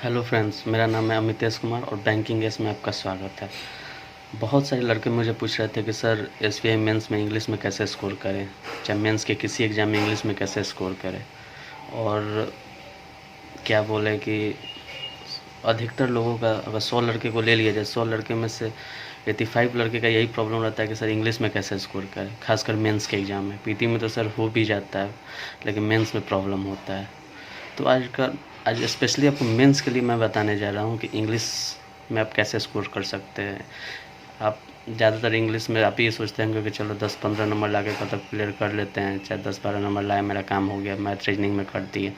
Hello friends, मेरा नाम है अमितेश कुमार और बैंकिंग एस में आपका स्वागत है। बहुत सारे लड़के मुझे पूछ रहे थे कि सर एसबीआई मेंस में इंग्लिश में कैसे स्कोर करें, चाहे मेंस के किसी एग्ज़ाम में इंग्लिश में कैसे स्कोर करें। और क्या बोले कि अधिकतर लोगों का अगर 100 लड़के को ले लिया जाए, 100 लड़के में से 85 लड़के का यही प्रॉब्लम रहता है कि सर इंग्लिश में कैसे स्कोर करें, खासकर मेंस के एग्ज़ाम में। पीटी में तो सर हो भी जाता है, लेकिन मेंस में प्रॉब्लम होता है। तो आज स्पेशली आपको मेंस के लिए मैं बताने जा रहा हूँ कि इंग्लिश में आप कैसे स्कोर कर सकते हैं। आप ज़्यादातर इंग्लिश में आप ये सोचते हैं कि चलो 10-15 नंबर ला के कट क्लियर कर लेते हैं, चाहे 10-12 नंबर लाए मेरा काम हो गया, मैथ रीजनिंग में कर दिए।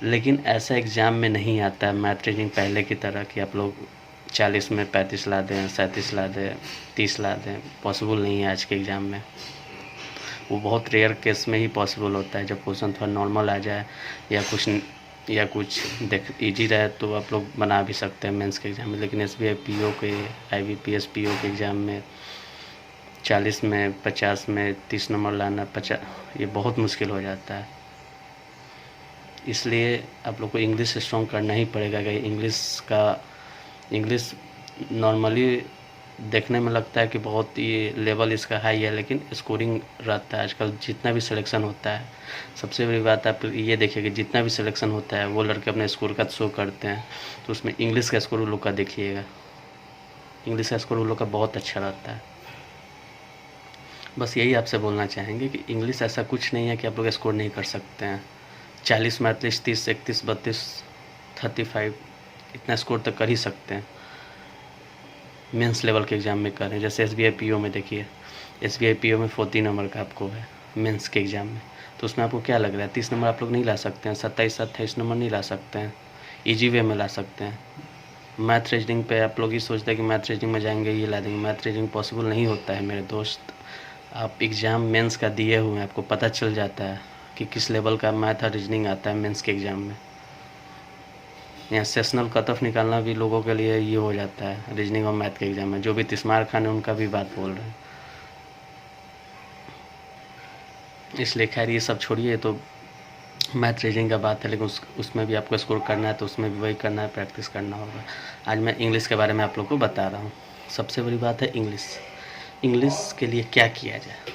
लेकिन ऐसा एग्ज़ाम में नहीं आता है मैथ रीजनिंग पहले की तरह कि आप लोग 40 में 35 ला दें, 37 ला दें, 30 ला दें। पॉसिबल नहीं है आज के एग्ज़ाम में। वो बहुत रेयर केस में ही पॉसिबल होता है, जब क्वेश्चन थोड़ा नॉर्मल आ जाए या कुछ देख इजी रहे तो आप लोग बना भी सकते हैं मेंस के एग्ज़ाम में। लेकिन एसबीआई पीओ के, आईबीपीएस पीओ के एग्ज़ाम में 40 में 50 में 30 नंबर लाना 50 ये बहुत मुश्किल हो जाता है। इसलिए आप लोग को इंग्लिश स्ट्रॉन्ग करना ही पड़ेगा कि इंग्लिश नॉर्मली देखने में लगता है कि बहुत ये लेवल इसका हाई है, लेकिन स्कोरिंग रहता है। आजकल जितना भी सिलेक्शन होता है, सबसे बड़ी बात आप ये देखिए कि जितना भी सिलेक्शन होता है वो लड़के अपने स्कोर का शो करते हैं, तो उसमें इंग्लिश का स्कोर उन लोग का देखिएगा। इंग्लिश का स्कोर उन लोग का बहुत अच्छा रहता है। बस यही आपसे बोलना चाहेंगे कि इंग्लिश ऐसा कुछ नहीं है कि आप लोग स्कोर नहीं कर सकते हैं। 40 में एटलीस्ट 30, 31, 32, 35 इतना स्कोर तो कर ही सकते हैं। मेंस लेवल के एग्ज़ाम में करें, जैसे एसबीआई पीओ में देखिए, एसबीआई पीओ में 40 नंबर का आपको है मेंस के एग्ज़ाम में। तो उसमें आपको क्या लग रहा है, 30 नंबर आप लोग नहीं ला सकते हैं, 27-28 नंबर नहीं ला सकते हैं, ईजी वे में ला सकते हैं। मैथ रीजनिंग पे आप लोग ये सोचते हैं कि मैथ रीजनिंग में जाएंगे ये ला देंगे। मैथ रीजनिंग पॉसिबल नहीं होता है मेरे दोस्त। आप एग्ज़ाम मेंस का दिए हुए हैं, आपको पता चल जाता है कि किस लेवल का मैथ और रीजनिंग आता है मेंस के एग्ज़ाम में। यहाँ सेशनल कट ऑफ निकालना भी लोगों के लिए ये हो जाता है रीजनिंग और मैथ के एग्ज़ाम में। जो भी तिस्मार खान है उनका भी बात बोल रहे हैं। इसलिए खैर ये सब छोड़िए, तो मैथ रीजनिंग का बात है, लेकिन उसमें भी आपको स्कोर करना है, तो उसमें भी वही करना है, प्रैक्टिस करना होगा। आज मैं इंग्लिश के बारे में आप लोग को बता रहा हूँ। सबसे बड़ी बात है इंग्लिश के लिए क्या किया जाए।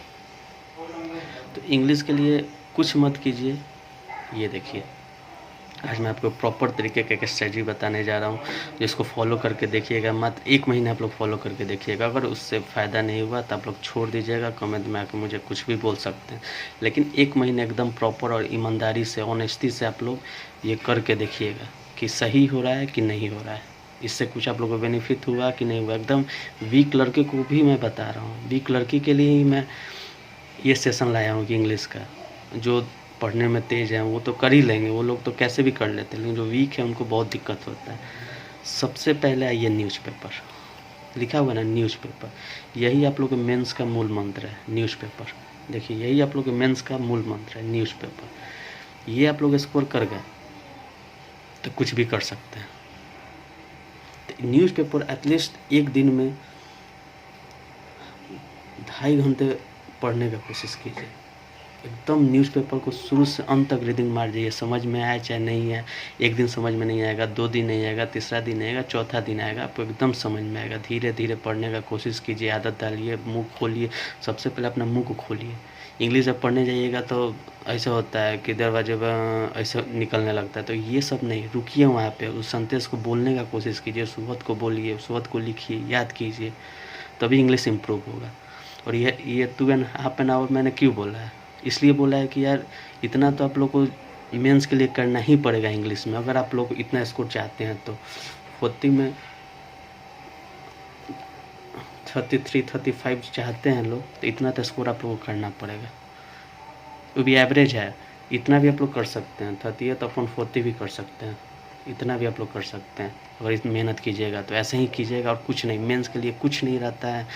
तो इंग्लिश के लिए कुछ मत कीजिए, ये देखिए आज मैं आपको प्रॉपर तरीके का एक स्ट्रेटजी बताने जा रहा हूँ, जिसको फॉलो करके देखिएगा। मात्र 1 महीना आप लोग फॉलो करके देखिएगा। अगर उससे फ़ायदा नहीं हुआ तो आप लोग छोड़ दीजिएगा, कमेंट में आके मुझे कुछ भी बोल सकते हैं। लेकिन 1 महीना एकदम प्रॉपर और ईमानदारी से, ऑनेस्टी से आप लोग ये करके देखिएगा कि सही हो रहा है कि नहीं हो रहा है, इससे कुछ आप लोग को बेनिफिट हुआ कि नहीं हुआ। एकदम वीक लड़के को भी मैं बता रहा हूँ, वीक लड़की के लिए ही मैं ये सेशन लाया हूँ कि इंग्लिश का। जो पढ़ने में तेज़ हैं वो तो कर ही लेंगे, वो लोग तो कैसे भी कर लेते हैं, लेकिन जो वीक है उनको बहुत दिक्कत होता है। सबसे पहले आइए न्यूज़पेपर, लिखा हुआ है ना न्यूज़पेपर, यही आप लोग के मेंस का मूल मंत्र है। न्यूज़पेपर देखिए, यही आप लोग के मेंस का मूल मंत्र है, न्यूज़पेपर। ये आप लोग स्कोर कर गए तो कुछ भी कर सकते हैं। तो न्यूज़पेपर एटलीस्ट एक दिन में 2.5 घंटे पढ़ने का कोशिश कीजिए। एकदम न्यूज़पेपर को शुरू से अंत तक रीडिंग मार जाइए, समझ में आए चाहे नहीं आए। एक दिन समझ में नहीं आएगा, 2 दिन नहीं आएगा, तीसरा दिन आएगा, चौथा दिन आएगा, आपको एकदम समझ में आएगा। धीरे धीरे पढ़ने का कोशिश कीजिए, आदत डालिए, मुँह खोलिए। सबसे पहले अपना मुँह को खोलिए। इंग्लिश जब पढ़ने जाइएगा तो ऐसा होता है कि दरवाजे पर ऐसे निकलने लगता है, तो ये सब नहीं, रुकिए वहाँ पे, उस सेंटेंस को बोलने का कोशिश कीजिए, उस वर्ड को बोलिए, उस वर्ड को लिखिए, याद कीजिए, तभी इंग्लिश इम्प्रूव होगा। और ये 2.5 एन आवर मैंने क्यों बोला है, इसलिए बोला है कि यार इतना तो आप लोग को मेंस के लिए करना ही पड़ेगा इंग्लिश में। अगर आप लोग इतना स्कोर चाहते हैं तो 40 में 33, 35 चाहते हैं लोग, तो इतना तो स्कोर आप लोग को करना पड़ेगा। वो भी एवरेज है, इतना भी आप लोग कर सकते हैं। 38 अपॉन 40 भी कर सकते हैं, इतना भी आप लोग कर सकते हैं अगर इतनी मेहनत कीजिएगा तो। ऐसे ही कीजिएगा और कुछ नहीं, मेंस के लिए कुछ नहीं रहता है।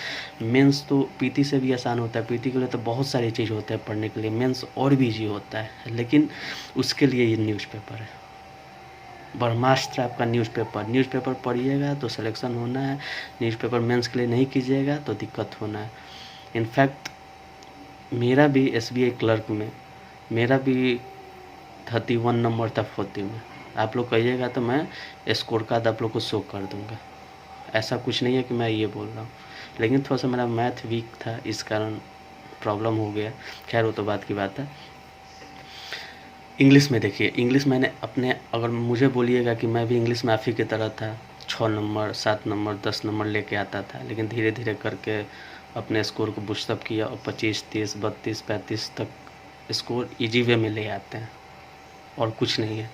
मेंस तो पीटी से भी आसान होता है, पीटी के लिए तो बहुत सारी चीज़ होता है पढ़ने के लिए, मेंस और भी ईजी होता है। लेकिन उसके लिए ये न्यूज़पेपर है, ब्रह्मास्त्र आपका न्यूज़पेपर पढ़िएगा तो सिलेक्शन होना है। न्यूज़पेपर मेंस के लिए नहीं कीजिएगा तो दिक्कत होना है। इनफैक्ट मेरा भी एसबीआई क्लर्क में मेरा भी 31 नंबर था 40 में, आप लोग कहिएगा तो मैं स्कोर कार्ड आप लोग को शो कर दूँगा। ऐसा कुछ नहीं है कि मैं ये बोल रहा हूँ, लेकिन थोड़ा सा मेरा मैथ वीक था, इस कारण प्रॉब्लम हो गया। खैर वो तो बात की बात है। इंग्लिश में देखिए, इंग्लिश मैंने अपने, अगर मुझे बोलिएगा कि मैं भी इंग्लिश में आप ही की तरह था, 6 नंबर 7 नंबर 10 नंबर लेके आता था, लेकिन धीरे धीरे करके अपने स्कोर को बूस्टअप किया और 25 30 32 35 तक स्कोर ईजी वे में ले आते हैं, और कुछ नहीं है।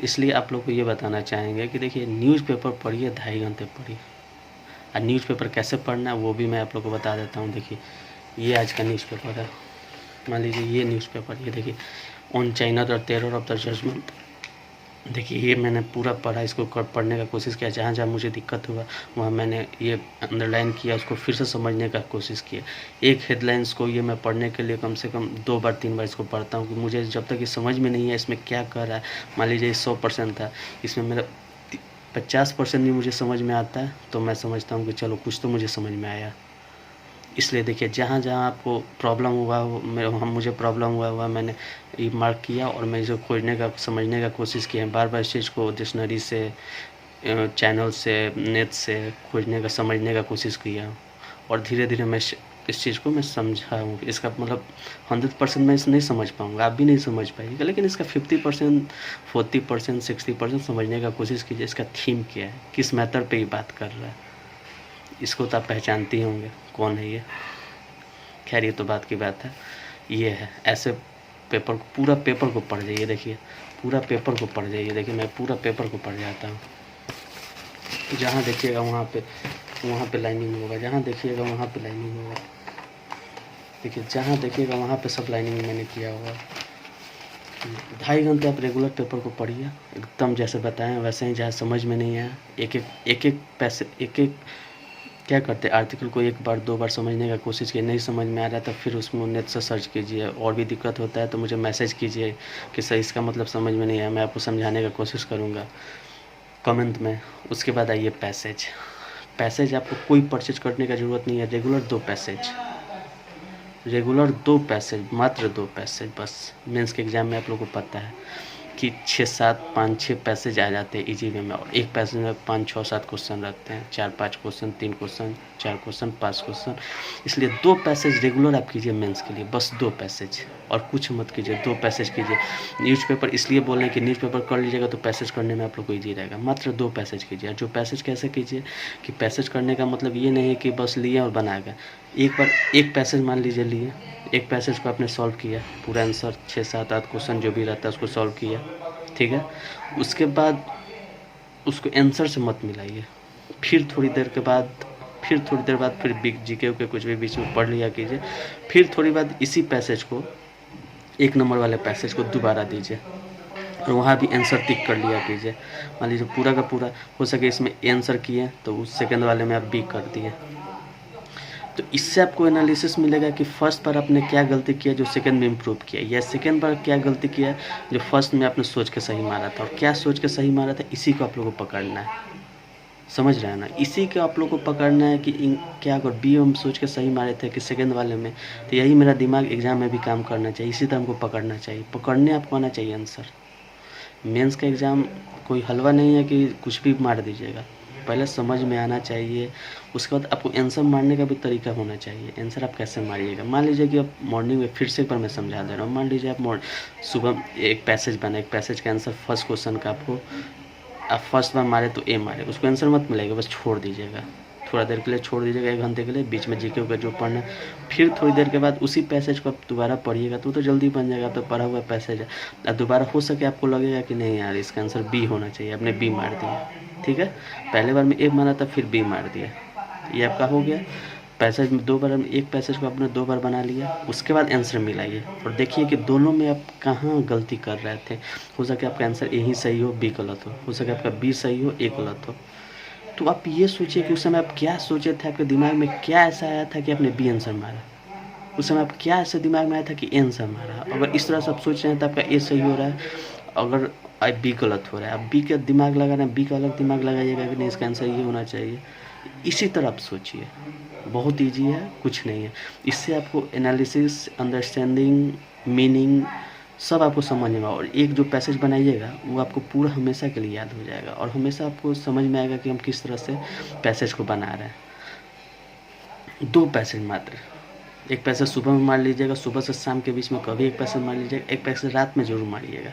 इसलिए आप लोग को ये बताना चाहेंगे कि देखिए न्यूज़पेपर पढ़िए, 2.5 घंटे पढ़िए। और न्यूज़पेपर कैसे पढ़ना है वो भी मैं आप लोग को बता देता हूँ। देखिए ये आज का न्यूज़पेपर है, मान लीजिए ये न्यूज़पेपर, ये देखिए on China the terror of the judgement. देखिए ये मैंने पूरा पढ़ा, इसको पढ़ने का कोशिश किया, जहाँ जहाँ मुझे दिक्कत हुआ वहाँ मैंने ये अंडरलाइन किया, उसको फिर से समझने का कोशिश किया। एक हेडलाइंस को ये मैं पढ़ने के लिए कम से कम 2 बार 3 बार इसको पढ़ता हूँ कि मुझे जब तक ये समझ में नहीं है इसमें क्या कर रहा है। मान लीजिए 100% था, इसमें मेरा 50% भी मुझे समझ में आता है, तो मैं समझता हूँ कि चलो कुछ तो मुझे समझ में आया। इसलिए देखिए जहाँ जहाँ आपको प्रॉब्लम हुआ मुझे प्रॉब्लम हुआ मैंने ये मार्क किया, और मैं इसे खोजने का समझने का कोशिश किया, बार बार इस चीज़ को डिक्शनरी से चैनल से नेट से खोजने का समझने का कोशिश किया, और धीरे धीरे मैं इस चीज़ को मैं समझा हूँ। इसका मतलब 100% मैं इसे नहीं समझ पाऊँगा, आप भी नहीं समझ पाइएगा, लेकिन इसका 50% 40% 60% समझने का कोशिश कीजिए। इसका थीम क्या है, किस मैटर पे ये बात कर रहा है, इसको तो आप पहचानते ही होंगे कौन है ये। खैर ये तो बात की बात है। ये है, ऐसे पेपर को, पूरा पेपर को पढ़ जाइए। देखिए पूरा पेपर को पढ़ जाइए। देखिए मैं पूरा पेपर को पढ़ जाता हूँ, जहाँ देखिएगा वहाँ पे लाइनिंग होगा, जहाँ देखिएगा वहाँ पे लाइनिंग होगा। देखिए जहाँ देखिएगा वहाँ पे सब लाइनिंग मैंने किया होगा। 2.5 घंटे आप रेगुलर पेपर को पढ़िए, एकदम जैसे बताएं वैसे ही, जहाँ समझ में नहीं आया एक क्या करते आर्टिकल को 1 बार 2 बार समझने का कोशिश किया, नहीं समझ में आ रहा था फिर उसमें नेट से सर्च कीजिए, और भी दिक्कत होता है तो मुझे मैसेज कीजिए कि सर इसका मतलब समझ में नहीं आया, मैं आपको समझाने का कोशिश करूँगा कमेंट में। उसके बाद आइए पैसेज आपको कोई परचेज करने का ज़रूरत नहीं है। रेगुलर 2 पैसेज, मात्र 2 पैसेज बस। मेंस के एग्ज़ाम में आप लोगों को पता है कि 6 7 5 6 पैसेज आ जाते हैं इजी वे में, और एक पैसेज में 5 6 7 क्वेश्चन रहते हैं, 4 5 क्वेश्चन, 3 क्वेश्चन, 4 क्वेश्चन, 5 क्वेश्चन। इसलिए 2 पैसेज रेगुलर आप कीजिए मेंस के लिए, बस 2 पैसेज, और कुछ मत कीजिए। 2 पैसेज कीजिए। न्यूज़पेपर इसलिए बोल रहे हैं कि न्यूज़पेपर कर लीजिएगा तो पैसेज करने में आप लोग को ईजी रहेगा। मात्र 2 पैसेज कीजिए। जो पैसेज कैसे कीजिए कि पैसेज करने का मतलब ये नहीं है कि बस लिए और बना गए। एक बार एक पैसेज मान लीजिए लिए, एक पैसेज को आपने सॉल्व किया, पूरा आंसर 6 7 8 क्वेश्चन जो भी रहता है उसको सॉल्व किया, ठीक है। उसके बाद उसको आंसर से मत मिलाइए। फिर थोड़ी देर बाद फिर बिग जीके के कुछ भी बीच में पढ़ लिया कीजिए। फिर थोड़ी बाद इसी पैसेज को, 1 नंबर वाले पैसेज को दोबारा दीजिए, और वहाँ भी आंसर टिक कर लिया कीजिए। मान लीजिए पूरा का पूरा हो सके इसमें आंसर किए तो उस सेकंड वाले में आप बी कर दिए, तो इससे आपको एनालिसिस मिलेगा कि फर्स्ट बार आपने क्या गलती किया जो सेकंड में इम्प्रूव किया, या सेकंड बार क्या गलती किया जो फर्स्ट में आपने सोच के सही मारा था, और क्या सोच के सही मारा था, इसी को आप लोगों को पकड़ना है। समझ रहे हैं ना, इसी को आप लोगों को पकड़ना है कि क्या अगर बी हम सोच के सही मारे थे कि सेकंड वाले में, तो यही मेरा दिमाग एग्जाम में भी काम करना चाहिए। इसी तरह हमको पकड़ना चाहिए, पकड़ने आपको आना चाहिए आंसर। मेंस का एग्ज़ाम कोई हलवा नहीं है कि कुछ भी मार दीजिएगा, पहले समझ में आना चाहिए। उसके बाद आपको आंसर मारने का भी तरीका होना चाहिए। आंसर आप कैसे मारिएगा, मान लीजिए कि आप मॉर्निंग में, फिर से एक बार मैं समझा दे रहा हूँ, मान लीजिए आप सुबह एक पैसेज बना, एक पैसेज का आंसर फर्स्ट क्वेश्चन का आपको, आप फर्स्ट बार मारे तो ए मारे, उसको आंसर मत मिलेगा, बस छोड़ दीजिएगा, थोड़ा देर के लिए छोड़ दीजिएगा, 1 घंटे के लिए, बीच में जीके का जो पढ़ना। फिर थोड़ी देर के बाद उसी पैसेज को आप दोबारा पढ़िएगा तो जल्दी बन जाएगा, तो पढ़ा हुआ पैसेज है। दोबारा हो सके आपको लगेगा कि नहीं यार इसका आंसर बी होना चाहिए, आपने बी मार दिया, ठीक है। पहले बार में ए मारा था फिर बी मार दिया, ये आपका हो गया पैसेज में 2 बार, एक पैसेज को आपने 2 बार बना लिया। उसके बाद आंसर मिलाइए और देखिए कि दोनों में आप कहाँ गलती कर रहे थे। हो सके आपका आंसर ए ही सही हो, बी गलत हो सके आपका बी सही हो, ए गलत हो। तो आप ये सोचिए कि उस समय आप क्या सोचे थे, आपके दिमाग में क्या ऐसा आया था कि आपने बी आंसर मारा, उस समय आप क्या ऐसे दिमाग में आया था कि ए आंसर मारा। अगर इस तरह से आप सोच रहे हैं तो आपका ए सही हो रहा है, अगर बी गलत हो रहा है, आप बी का दिमाग लगा रहे हैं, बी का अलग दिमाग लगाइएगा कि नहीं इसका आंसर ये होना चाहिए। इसी तरह आप सोचिए, बहुत ईजी है, कुछ नहीं है। इससे आपको एनालिसिस, अंडरस्टैंडिंग, मीनिंग सब आपको समझ में, और एक जो पैसेज बनाइएगा वो आपको पूरा हमेशा के लिए याद हो जाएगा, और हमेशा आपको समझ में आएगा कि हम किस तरह से पैसेज को बना रहे हैं। 2 पैसेज मात्र, एक पैसेज सुबह में मार लीजिएगा, सुबह से शाम के बीच में कभी एक पैसेज मार लीजिएगा, एक पैसेज रात में जरूर मारिएगा,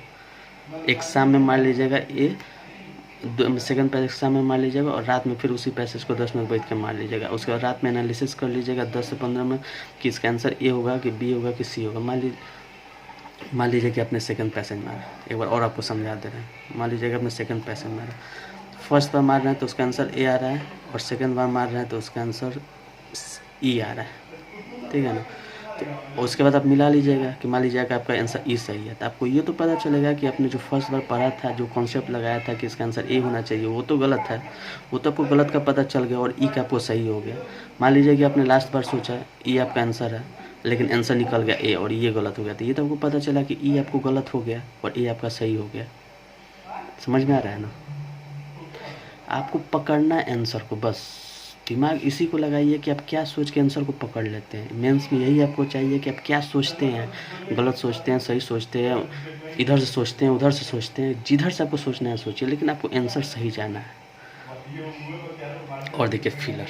एक शाम में मार लीजिएगा, ये सेकंड पैसेज शाम में मार लीजिएगा, और रात में फिर उसी पैसेज को 10 मिनट बैठ के मार लीजिएगा। उसके बाद रात में एनालिसिस कर लीजिएगा 10 से 15 मिनट कि इसका आंसर ए होगा कि बी होगा कि सी होगा। मान लीजिए कि आपने सेकंड पैसेज मारा, एक बार और आपको समझा दे रहे हैं। मान लीजिए कि आपने सेकंड पैसेज मारा, फर्स्ट बार मार रहे हैं तो उसका आंसर ए आ रहा है, और सेकंड बार मार रहे हैं तो उसका आंसर ई आ रहा है, ठीक है ना। तो उसके बाद आप मिला लीजिएगा कि मान लीजिए कि आपका आंसर ई सही है, तो आपको ये तो पता चलेगा कि आपने जो फर्स्ट बार पढ़ा था, जो कॉन्सेप्ट लगाया था कि इसका आंसर ए होना चाहिए, वो तो गलत है, वो तो आपको गलत का पता चल गया, और ई का आपको सही हो गया। मान लीजिए कि आपने लास्ट बार सोचा ई आपका आंसर है, लेकिन आंसर निकल गया ए और ये गलत हो गया, तो ये तो आपको पता चला कि ई आपको गलत हो गया और ए आपका सही हो गया। समझ में आ रहा है ना। आपको पकड़ना है आंसर को, बस दिमाग इसी को लगाइए कि आप क्या सोच के आंसर को पकड़ लेते हैं। मेंस में यही आपको चाहिए कि आप क्या सोचते हैं, गलत सोचते हैं, सही सोचते हैं, इधर से सोचते हैं, उधर से सोचते हैं, जिधर से आपको सोचना है सोचिए, लेकिन आपको आंसर सही जाना है। और देखिए फिलर,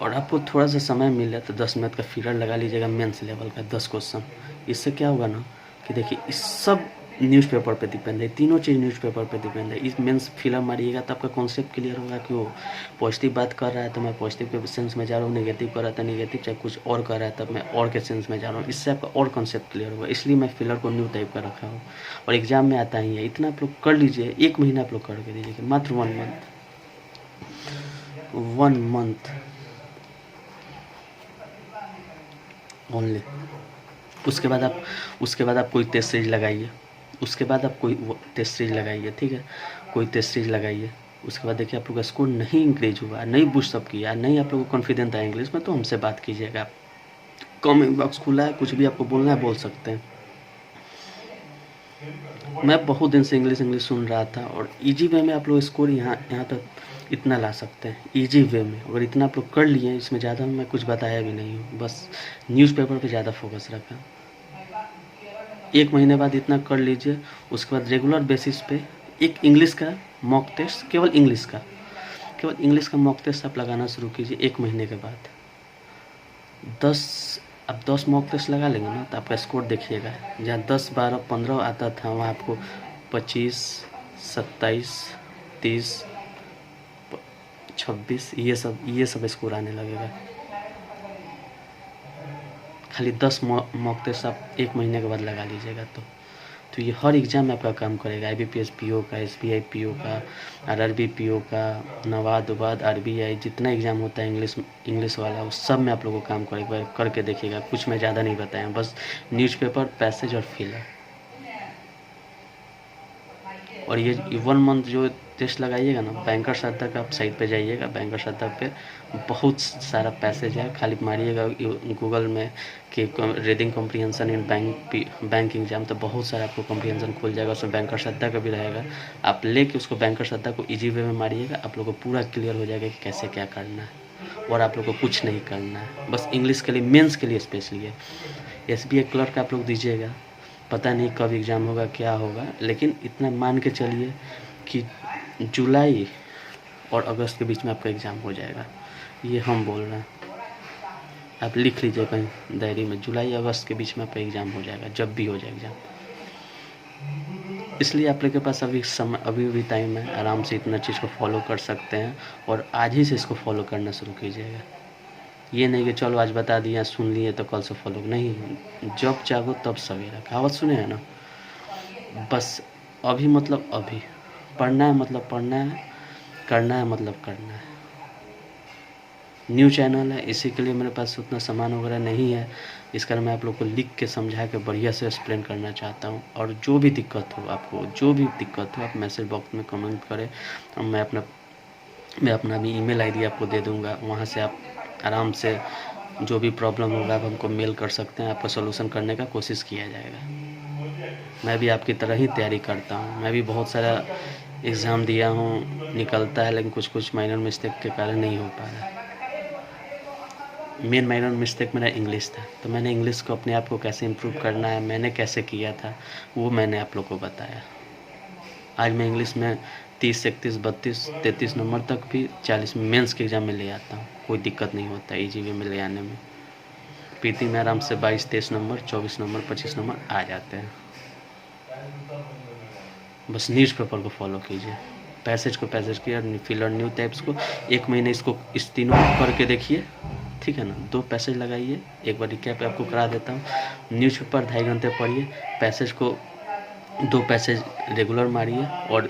और आपको थोड़ा सा समय मिले तो 10 मिनट का फिलर लगा लीजिएगा, मेंस लेवल का 10 क्वेश्चन। इससे क्या होगा ना कि देखिए इस सब न्यूज़पेपर पे डिपेंड है, तीनों चीज़ न्यूज़पेपर पे डिपेंड है। इस मेंस फिलर मारिएगा तो आपका कॉन्सेप्ट क्लियर होगा कि वो पॉजिटिव बात कर रहा है तो मैं पॉजिटिव के सेंस में जा रहा हूँ, नेगेटिव कर रहा था नेगेटिव, चाहे कुछ और कर रहा है तब मैं और के सेंस में जा रहा हूँ। इससे आपका और कॉन्सेप्ट क्लियर होगा, इसलिए मैं फिलर को न्यू टाइप का रखा हूँ। और एग्जाम में आता ही है, इतना आप लोग कर लीजिए, 1 महीना आप लोग करके दीजिए, मात्र 1 मंथ ओनली। उसके बाद आप कोई टेस्ट सीरीज लगाइए, उसके बाद आप कोई टेस्ट सीरीज लगाइए, ठीक है, कोई टेस्ट सीरीज लगाइए। उसके बाद देखिए आप लोग का स्कोर नहीं इंक्रीज हुआ, नहीं बूस्टअप किया, नहीं आप लोग को कॉन्फिडेंट आया इंग्लिश में, तो हमसे बात कीजिएगा। आप कमेंट बॉक्स खुला है, कुछ भी आपको बोलना है बोल सकते हैं। मैं बहुत दिन से इंग्लिश सुन रहा था, और इजी वे में आप लोग स्कोर यहाँ तक इतना ला सकते हैं, इजी वे में। अगर इतना आप लोग कर लिए, इसमें ज़्यादा मैं कुछ बताया भी नहीं हूँ, बस न्यूज़पेपर पे ज़्यादा फोकस रखा। 1 महीने बाद इतना कर लीजिए। उसके बाद रेगुलर बेसिस पे एक इंग्लिश का मॉक टेस्ट, केवल इंग्लिश का मॉक टेस्ट आप लगाना शुरू कीजिए 1 महीने के बाद। 10 मॉक टेस्ट लगा लेंगे ना तो आपका स्कोर देखिएगा, जहाँ 10, 12, 15 आता था वहाँ आपको 25, 27, 30, 26 ये सब स्कोर आने लगेगा। खाली 10 मॉक टेस्ट आप 1 महीने के बाद लगा लीजिएगा तो ये हर एग्ज़ाम में आपका काम करेगा। IBPS PO का, SBI PO का, RRB PO का, नवाद उबाद RBI, जितना एग्ज़ाम होता है इंग्लिश वाला, उस सब में आप लोगों को काम करेगा, करके देखिएगा। कुछ मैं ज़्यादा नहीं बताया, बस न्यूज़पेपर, पैसेज और फिलर। और ये 1 मंथ जो टेस्ट लगाइएगा ना, बैंकर्स अड्डा का आप साइट पे जाइएगा, बैंकर्स अड्डा पे बहुत सारा पैसेज है, खाली मारिएगा गूगल में कि रीडिंग कॉम्प्रीहेंशन इन बैंक एग्जाम, तो बहुत सारा आपको कॉम्प्रीहेंशन खुल जाएगा। उसमें बैंकर्स अड्डा का भी रहेगा, आप लेके उसको बैंकर्स अड्डा को इजी वे में मारिएगा, आप लोग को पूरा क्लियर हो जाएगा कि कैसे क्या करना है। और आप लोग को कुछ नहीं करना है, बस इंग्लिश के लिए, मेंस के लिए स्पेशली है। SBI क्लर्क आप लोग दीजिएगा, पता नहीं कब एग्ज़ाम होगा क्या होगा, लेकिन इतना मान के चलिए कि जुलाई और अगस्त के बीच में आपका एग्ज़ाम हो जाएगा। ये हम बोल रहे हैं, आप लिख लीजिए कहीं डायरी में, जुलाई अगस्त के बीच में आपका एग्ज़ाम हो जाएगा, जब भी हो जाए एग्ज़ाम। इसलिए आप लोग के पास अभी भी टाइम है, आराम से इतना चीज़ को फॉलो कर सकते हैं, और आज ही से इसको फॉलो करना शुरू कीजिएगा। ये नहीं कि चलो आज बता दिया, सुन लिए तो कल से फॉलो नहीं, जब चाहो तब सवेरा, कहावत सुने हैं ना। बस अभी मतलब अभी, पढ़ना है मतलब पढ़ना है, करना है मतलब करना है। न्यू चैनल है, इसी के लिए मेरे पास उतना सामान वगैरह नहीं है, इस कारण मैं आप लोग को लिख के समझा के बढ़िया से एक्सप्लेन करना चाहता हूँ। और जो भी दिक्कत हो, आपको जो भी दिक्कत हो, आप मैसेज बॉक्स में कमेंट करें, और मैं अपना भी ईमेल आईडी आपको दे दूँगा, वहाँ से आप आराम से जो भी प्रॉब्लम होगा आप हमको मेल कर सकते हैं, आपका सोल्यूशन करने का कोशिश किया जाएगा। मैं भी आपकी तरह ही तैयारी करता हूँ, मैं भी बहुत सारा एग्ज़ाम दिया हूँ, निकलता है, लेकिन कुछ माइनर मिस्टेक के कारण नहीं हो पा रहा है। मेन माइनर मिस्टेक मेरा इंग्लिश था, तो मैंने इंग्लिश को अपने आप को कैसे इम्प्रूव करना है, मैंने कैसे किया था, वो मैंने आप लोग को बताया। आज मैं इंग्लिश में 30, 31, 32, 33 नंबर तक भी 40 मेंस के एग्ज़ाम में ले आता हूँ, कोई दिक्कत नहीं होता ईजी वे में ले आने में। पीटी में आराम से 22, 23 नंबर, 24 नंबर, 25 नंबर आ जाते हैं। बस न्यूज़पेपर को फॉलो कीजिए, पैसेज को पैसेज किया, फिलर न्यू टाइप्स को 1 महीने इसको इस तीनों करके देखिए, ठीक है ना। 2 पैसेज लगाइए, एक बार रिकैप आपको करा देता हूँ। न्यूज़पेपर 2.5 घंटे पढ़िए, पैसेज को 2 पैसेज रेगुलर मारिए और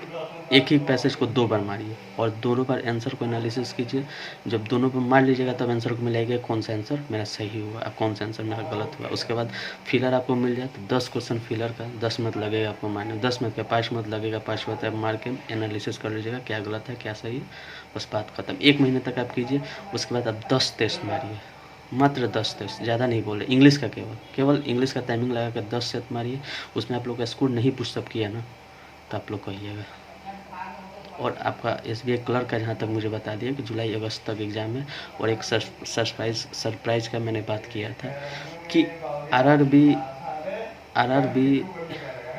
एक ही पैसेज को 2 बार मारिए और दोनों बार आंसर को एनालिसिस कीजिए। जब दोनों पर मार लीजिएगा तब आंसर को मिलाइएगा कौन सा आंसर मेरा सही हुआ और कौन सा आंसर मेरा गलत हुआ। उसके बाद फिलर आपको मिल जाए तो 10 क्वेश्चन फिलर का 10 मिनट लगेगा आपको मारने, 10 मिनट का 5 मिनट लगेगा, 5 मिनट आप मार के एनालिसिस कर लीजिएगा क्या गलत है क्या सही है, बस बात खत्म। 1 महीने तक आप कीजिए। उसके बाद आप 10 टेस्ट मारिए, मात्र 10 टेस्ट, ज़्यादा नहीं बोले, इंग्लिश का केवल इंग्लिश का टाइमिंग लगा कर 10 सेट मारिए। उसमें आप लोग का स्कोर नहीं पुशअप किया ना तो आप लोग कहिएगा। और आपका SBI क्लर्क का जहाँ तक मुझे बता दिया कि जुलाई अगस्त तक एग्ज़ाम है। और एक सरप्राइज़ का मैंने बात किया था कि RRB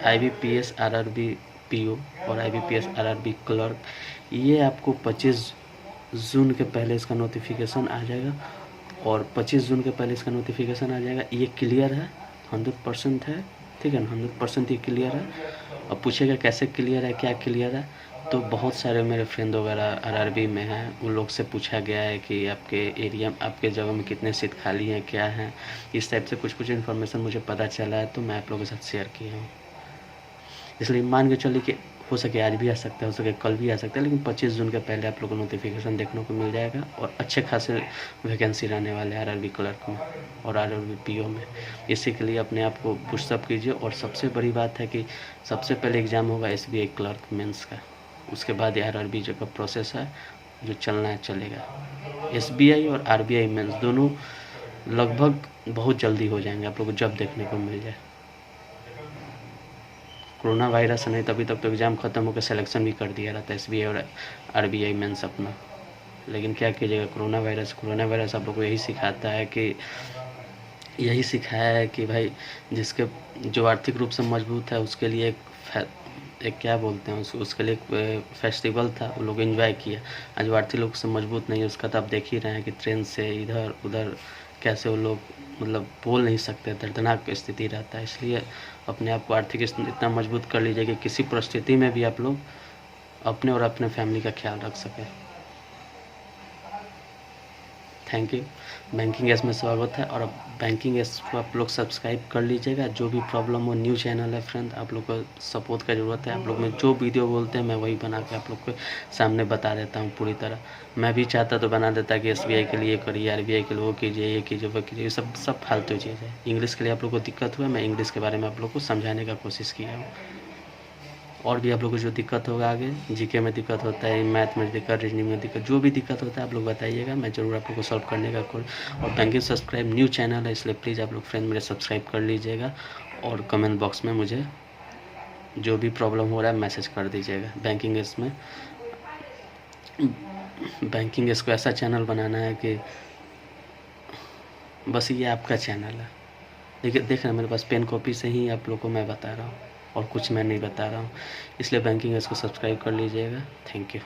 IBPS RRB PO और IBPS RRB क्लर्क, ये आपको 25 जून के पहले इसका नोटिफिकेशन आ जाएगा और 25 जून के पहले इसका नोटिफिकेशन आ जाएगा। ये क्लियर है, 100% है, ठीक है ना, 100% ये क्लियर है। अब पूछेगा कैसे क्लियर है, क्या क्लियर है, तो बहुत सारे मेरे फ्रेंड वगैरह RRB में हैं, उन लोग से पूछा गया है कि आपके एरिया आपके जगह में कितने सीट खाली हैं, क्या हैं, इस टाइप से कुछ इन्फॉर्मेशन मुझे पता चला है तो मैं आप लोगों के साथ शेयर किया हूँ। इसलिए मान के चलिए कि हो सके आज भी आ सकता है, हो सके कल भी आ सकता है, लेकिन 25 जून के पहले आप लोगों को नोटिफिकेशन देखने को मिल जाएगा और अच्छे खासे वैकेंसी रहने वाले हैं RRB क्लर्क में और RRB PO में। इसी के लिए अपने आप को पुशअप कीजिए। और सबसे बड़ी बात है कि सबसे पहले एग्ज़ाम होगा SBI क्लर्क मेंस का, उसके बाद RRB जो का प्रोसेस है जो चलना है चलेगा। SBI और RBI मेंस दोनों लगभग बहुत जल्दी हो जाएंगे, आप लोग को जब देखने को मिल जाए। कोरोना वायरस नहीं तभी तक तो एग्ज़ाम ख़त्म होकर सिलेक्शन भी कर दिया रहता है SBI और RBI मेंस अपना, लेकिन क्या कीजिएगा, कोरोना वायरस आप लोग को यही सिखाता है कि यही सिखाया है कि भाई जिसके जो आर्थिक रूप से मजबूत है उसके लिए एक क्या बोलते हैं उसके लिए एक फेस्टिवल था, वो लोग एंजॉय किया। आज वो आर्थिक रूप से मजबूत नहीं है, उसका तो आप देख ही रहे हैं कि ट्रेन से इधर उधर कैसे वो लोग मतलब बोल नहीं सकते, दर्दनाक स्थिति रहता है। इसलिए अपने आप को आर्थिक इतना मजबूत कर लीजिए कि किसी परिस्थिति में भी आप लोग अपने और अपने फैमिली का ख्याल रख सकें। Thank you. बैंकिंग एस में स्वागत है और अब बैंकिंग एस को आप लोग सब्सक्राइब कर लीजिएगा। जो भी प्रॉब्लम हो, न्यू चैनल है फ्रेंड, आप लोग को सपोर्ट का ज़रूरत है। आप लोग में जो वीडियो बोलते हैं मैं वही बना के आप लोग के सामने बता देता हूँ पूरी तरह। मैं भी चाहता तो बना देता कि SBI के लिए करिए, RBI के लिए वो कीजिए, ये कीजिए, वो कीजिए, सब फालतू चीज़ है। इंग्लिश के लिए आप लोग को दिक्कत हुआ, मैं इंग्लिश के बारे में आप लोग को समझाने का कोशिश किया हूँ। और भी आप लोग को जो दिक्कत होगा आगे, GK में दिक्कत होता है, मैथ में दिक्कत, रीजनिंग में दिक्कत, जो भी दिक्कत होता है आप लोग बताइएगा, मैं ज़रूर आप लोग को सॉल्व करने का और बैंकिंग सब्सक्राइब न्यू चैनल है, इसलिए प्लीज़ आप लोग फ्रेंड मेरे सब्सक्राइब कर लीजिएगा और कमेंट बॉक्स में मुझे जो भी प्रॉब्लम हो रहा है मैसेज कर दीजिएगा। बैंकिंग एस को ऐसा चैनल बनाना है कि बस ये आपका चैनल है। देखिए देख रहे हैं मेरे पास पेन कॉपी से ही आप लोग को मैं बता रहा हूँ और कुछ मैं नहीं बता रहा हूँ, इसलिए बैंकिंग एस को सब्सक्राइब कर लीजिएगा। Thank you.